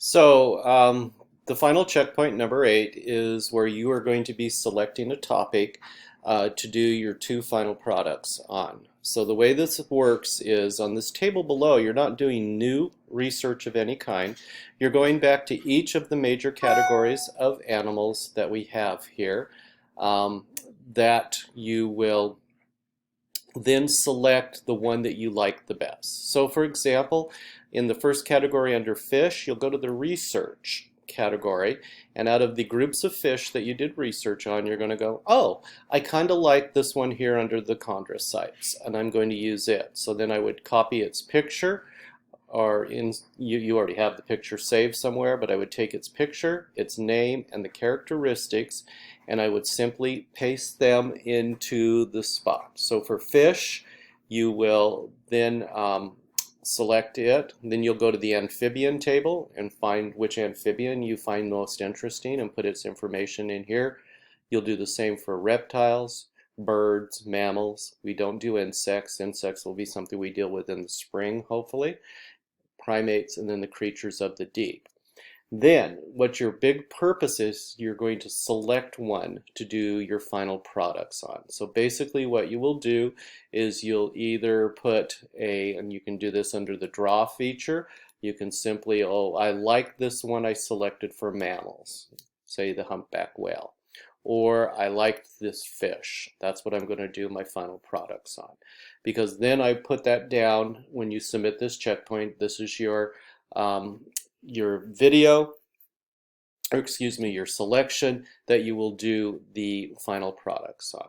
The final checkpoint, number 8, is where you are going to be selecting a topic to do your two final products on. So the way this works is on this table below, you're not doing new research of any kind. You're going back to each of the major categories of animals that we have here um, that you will then select the one that you like the best. So for example, in the first category under fish, you'll go to the research category, and out of the groups of fish that you did research on, you're going to go, oh, I kind of like this one here under the chondrocytes, and I'm going to use it. So then I would copy its picture, or you already have the picture saved somewhere, but I would take its picture, its name, and the characteristics, and I would simply paste them into the spot. So for fish, you will then select it. Then you'll go to the amphibian table and find which amphibian you find most interesting and put its information in here. You'll do the same for reptiles, birds, mammals. We don't do insects. Insects will be something we deal with in the spring, hopefully. Primates, and then the creatures of the deep. Then, what your big purpose is, you're going to select one to do your final products on. So basically what you will do is you'll either put and you can do this under the draw feature, you can simply, oh, I like this one I selected for mammals, say the humpback whale. Or I liked this fish. That's what I'm going to do my final products on. Because then I put that down when you submit this checkpoint. This is your video, or excuse me, your selection that you will do the final products on.